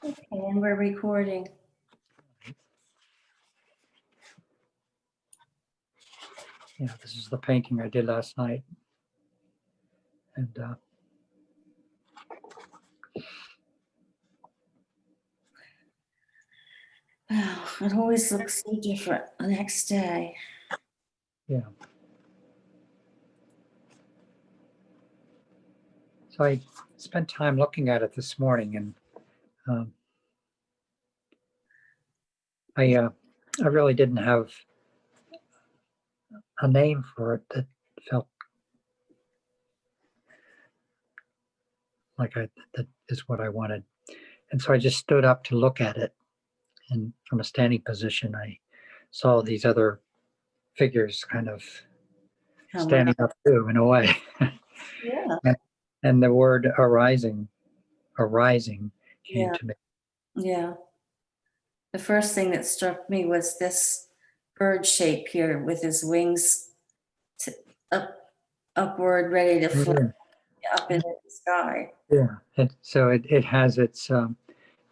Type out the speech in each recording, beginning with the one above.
Okay, and we're recording. Yeah, this is the painting I did last night. And Wow, it always looks so different the next day. yeah. So I spent time looking at it this morning, and I really didn't have a name for it that felt like that is what I wanted. And so I just stood up to look at it, and from a standing position, I saw these other figures kind of Come on. standing up too, in a way. Yeah, And the word arising came yeah, to me. yeah. The first thing that struck me was this bird shape here with his wings upward, ready to fly up into the sky. Yeah. So it has its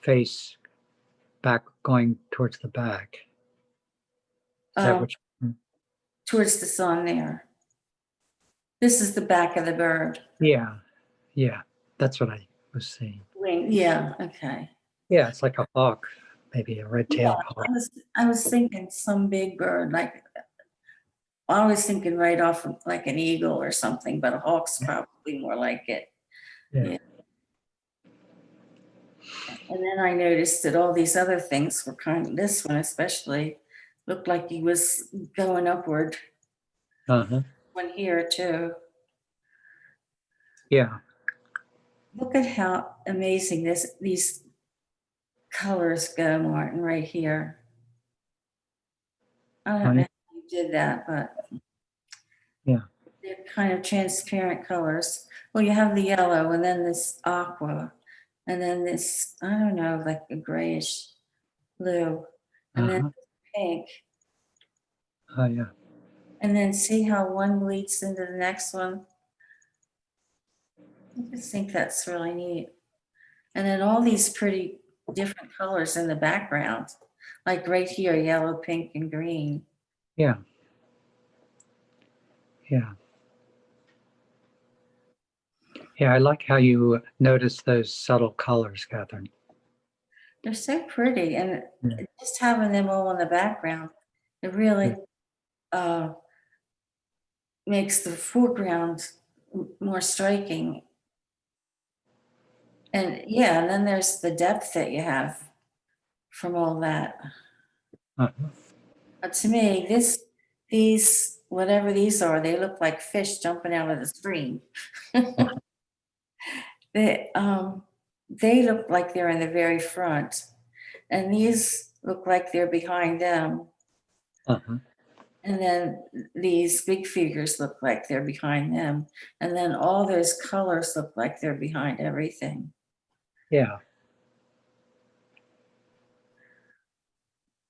face back, going towards the back. Is that what you, Towards the sun there. This is the back of the bird. yeah. That's what I was saying. Wing. Yeah, okay. Yeah, it's like a hawk, maybe a red-tailed hawk. I was thinking some big bird, like I was thinking right off of like an eagle or something, but a hawk's probably more like it. Yeah. And then I noticed that all these other things were this one especially looked like he was going upward. Uh-huh. One here too. Yeah. Look at how amazing these colors go, Martin, right here. I don't know how you did that, but Yeah. they're kind of transparent colors. Well, you have the yellow and then this aqua and then this, I don't know, like a grayish blue and then pink. Oh, yeah. And then see how one bleeds into the next one. I just think that's really neat. And then all these pretty different colors in the background, like right here, yellow, pink, and green. Yeah. Yeah. Yeah, I like how you notice those subtle colors, Catherine. They're so pretty. And Yeah. just having them all in the background, it really makes the foreground more striking. And yeah, and then there's the depth that you have from all that. Uh-huh. But to me, these, whatever these are, they look like fish jumping out of the stream. They look like they're in the very front, and these look like they're behind them. Uh-huh. And then these big figures look like they're behind them. And then all those colors look like they're behind everything. Yeah.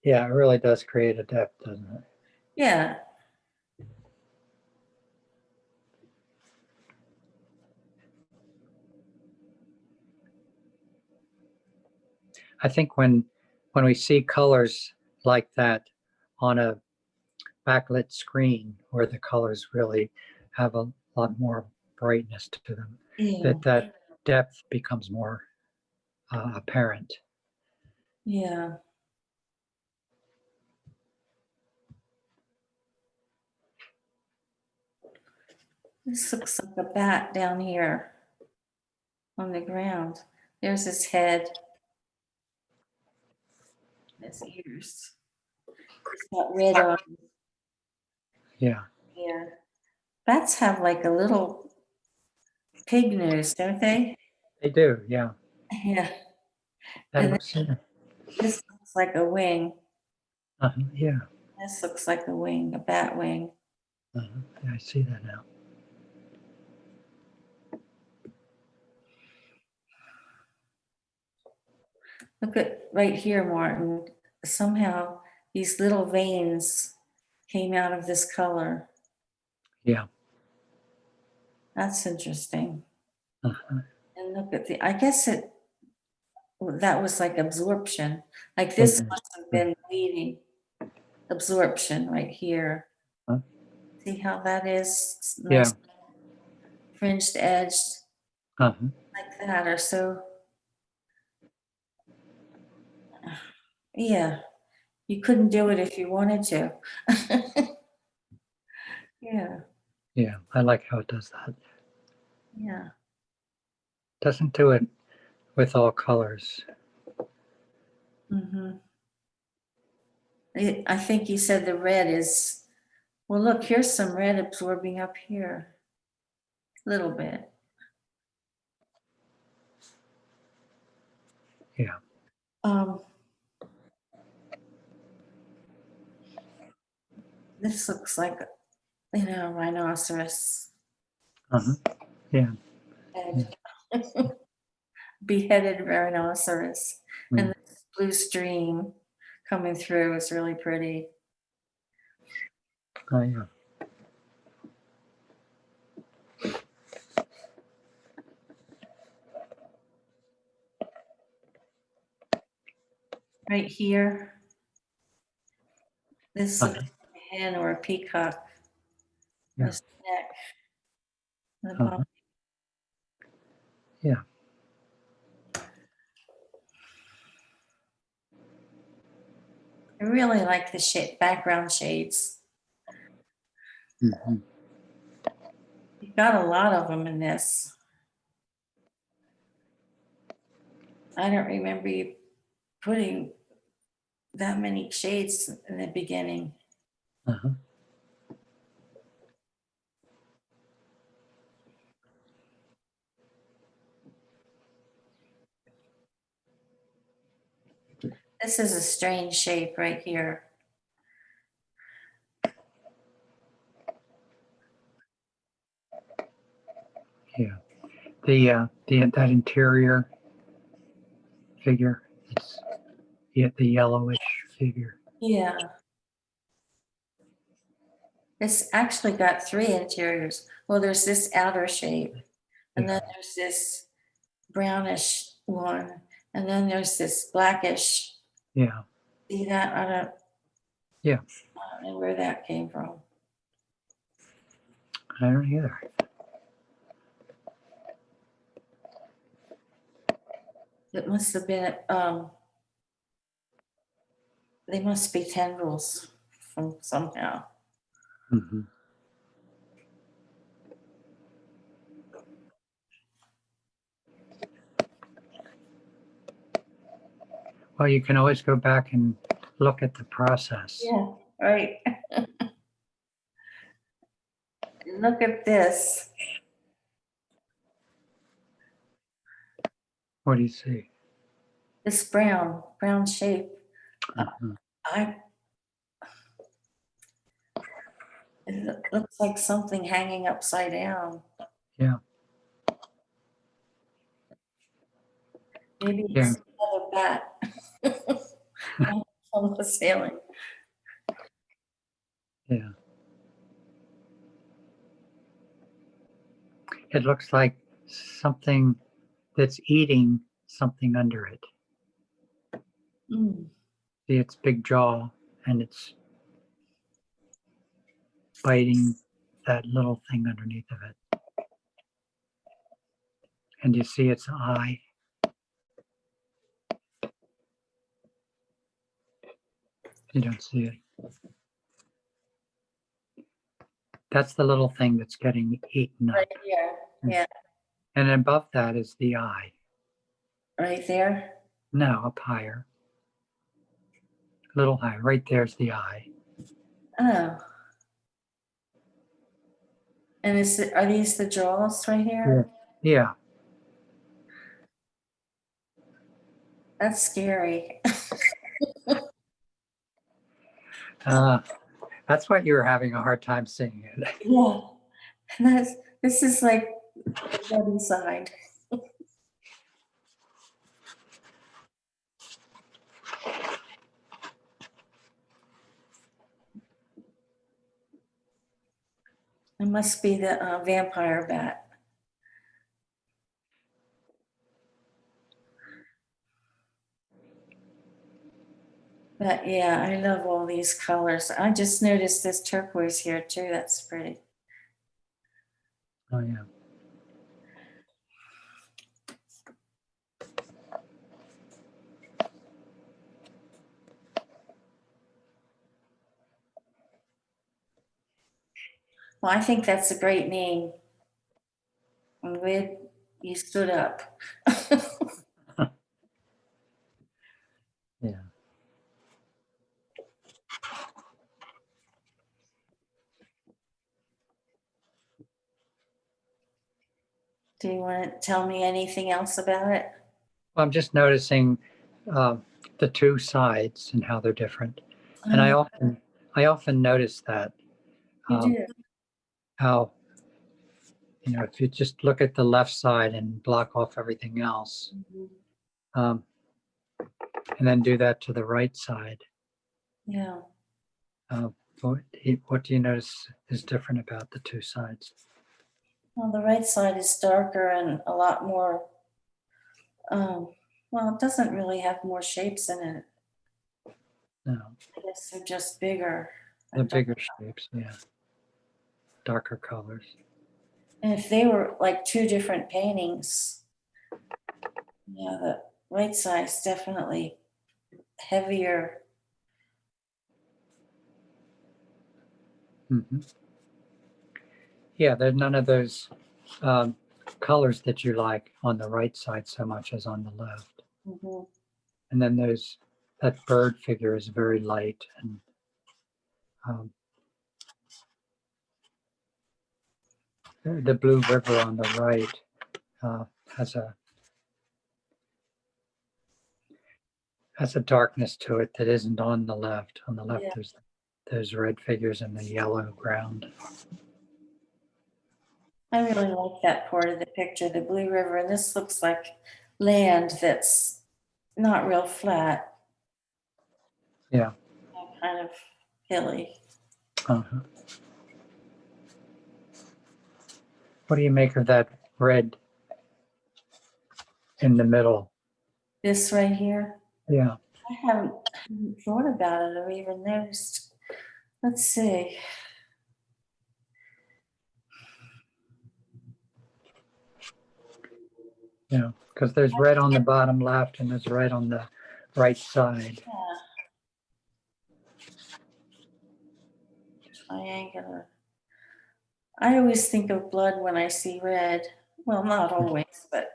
Yeah, it really does create a depth, doesn't it? Yeah. I think when we see colors like that on a backlit screen where the colors really have a lot more brightness to them, Yeah. that depth becomes more apparent. Yeah. This looks like a bat down here on the ground. There's his head, his ears. He's got red on Yeah, here. Bats have like a little pig nose, don't they? they do. Yeah, Yeah. that And looks. this looks like a wing. Yeah, This looks like a wing, a bat wing. yeah, I see that now. Look at right here, Martin. Somehow these little veins came out of this color. Yeah. That's interesting. Uh-huh. And look at I guess it that was like absorption. Like this Mhm. must have been bleeding, absorption right here. Huh? See how that is? It's Yeah. nice fringed edge Uh-huh. like that, or so. Yeah, you couldn't do it if you wanted to. Yeah, Yeah. I like how it does that. yeah. Doesn't do it with all colors. Hmm. I think you said the red is, well, look, here's some red absorbing up here, a little bit. Yeah. Um, this looks like, rhinoceros Uh-huh. Yeah. head. Beheaded rhinoceros. Mm. And this blue stream coming through is really pretty. Oh, yeah. Right here, this looks Uh-huh. like a hen or a peacock. Yeah. This neck, the Uh-huh. body. Yeah. I really like the background shades. Hmm. You've got a lot of them in this. I don't remember you putting that many shades in the beginning. Uh-huh. This is a strange shape right here. Yeah. That interior figure, it's the yellowish figure. Yeah. It's actually got three interiors. Well, there's this outer shape, and Yeah. then there's this brownish one, and then there's this blackish. Yeah. See that? Yeah. I don't know where that came from. I don't either. It must have been, they must be tendrils from somehow. Hmm. Well, you can always go back and look at the process. Yeah, right. Look at this. What do you see? This brown shape. Uh-huh. I, it looks like something hanging upside down. Yeah. Maybe Yeah. it's another bat on the ceiling. Yeah. It looks like something that's eating something under it. Mm. See its big jaw, and it's biting that little thing underneath of it. And you see its eye. You don't see it. That's the little thing that's getting eaten Right up. here. Yeah, And above that is the eye. right there. No, up higher. A little higher. Right there's the eye. Oh. And are these the jaws right here? Yeah. That's scary. That's what you were having a hard time seeing it. Yeah. This is like the dead inside. It must be the vampire bat. But yeah, I love all these colors. I just noticed this turquoise here too. That's pretty. Oh, yeah. Well, I think that's a great name. I'm glad you stood up. Yeah. Do you want to tell me anything else about it? Well, I'm just noticing the two sides and how they're different. And Oh, I often notice that you um, do. how, if you just look at the left side and block off everything else, Mhm. um, and then do that to the right side, Yeah. uh, what do you notice is different about the two sides? Well, the right side is darker and a lot more, um, well, it doesn't really have more shapes in it. No, I guess they're just bigger. I the don't- bigger shapes, yeah, darker colors. And if they were like two different paintings, yeah, the right side's definitely heavier. Hmm. Yeah, there's none of those um, colors that you like on the right side so much as on the left. Mhm. And then that bird figure is very light, and um, the blue river on the right uh, has a darkness to it that isn't on the left. On the left, Yeah, there's red figures in the yellow ground. I really like that part of the picture, the Blue River, and this looks like land that's not real flat, Yeah. kind of hilly. Uh-huh. What do you make of that red in the middle? This right here, Yeah. I haven't thought about it or even noticed. Let's see. Yeah. Because there's red on the bottom left and there's red on the right side. Yeah, triangular. I always think of blood when I see red. Well, not always, but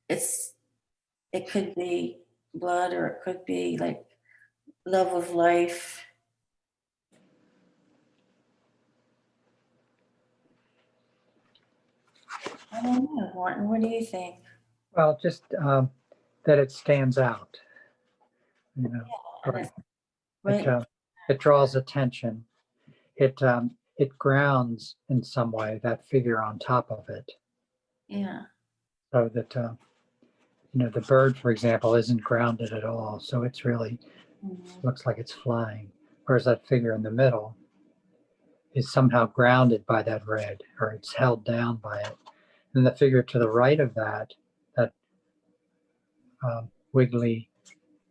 it's it could be blood or it could be like love of life. I don't know, Martin. What do you think? Well, just that it stands out. You know, And right. it's right. It draws attention. It grounds in some way that figure on top of it, Yeah. so that the bird, for example, isn't grounded at all. So it's really Mhm. looks like it's flying, whereas that figure in the middle is somehow grounded by that red, or it's held down by it. And the figure to the right of that wiggly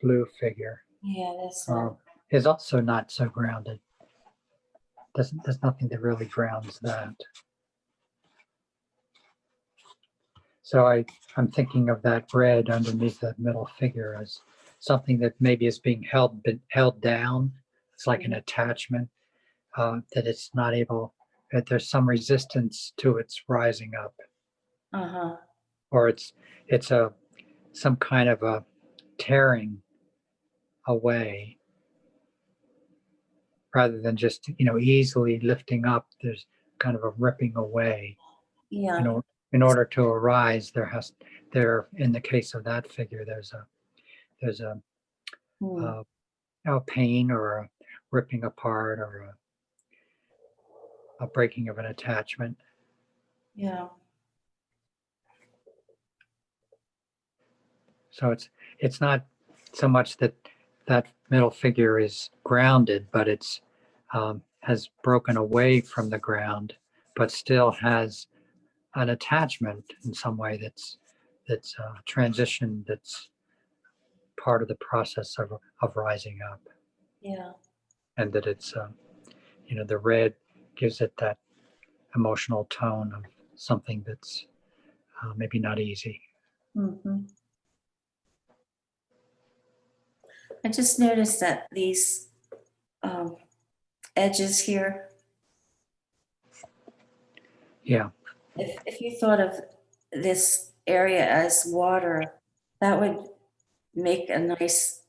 blue figure, Yeah, that's uh, is also not so grounded. There's nothing that really grounds that. So I'm thinking of that red underneath that middle figure as something that maybe is being held down. It's like an attachment that it's not able. That there's some resistance to its rising up, uh-huh. or it's some kind of a tearing away rather than just easily lifting up. There's kind of a ripping away. Yeah. In, or, in order to arise, in the case of that figure, there's Hmm. a, a pain or a ripping apart or a breaking of an attachment. Yeah. So it's not so much that that middle figure is grounded, but it's has broken away from the ground, but still has an attachment in some way that's transition, that's part of the process of rising up, Yeah. and that it's, the red gives it that emotional tone of something that's maybe not easy. Hmm. I just noticed that these um, edges here, Yeah. if you thought of this area as water, that would make a nice,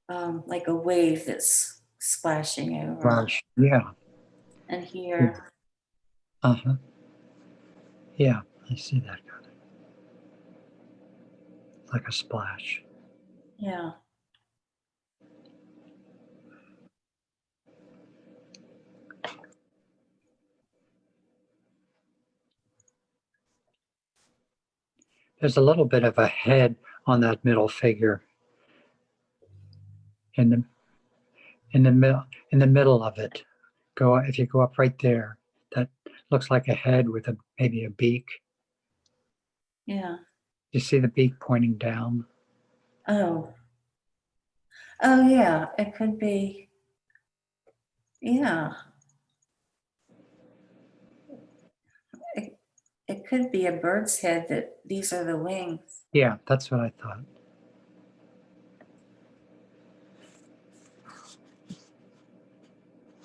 like a wave that's splashing over. Gosh. Yeah. And Yeah. here, Uh-huh. Yeah. I see that kind of like a splash. yeah. There's a little bit of a head on that middle figure in the middle of it. If you go up right there, that looks like a head with maybe a beak. Yeah. You see the beak pointing down? Oh. Oh, yeah. It could be. Yeah. It, it could be a bird's head that these are the wings. Yeah, that's what I thought.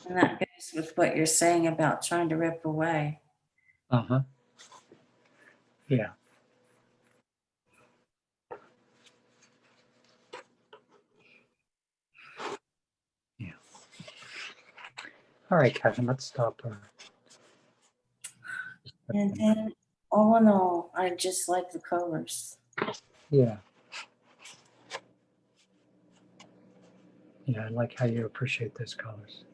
And that goes with what you're saying about trying to rip away. Uh-huh. Yeah. Yeah. All right, Kevin, let's stop. And then, all in all, I just like the colors. Yeah. Yeah, I like how you appreciate those colors.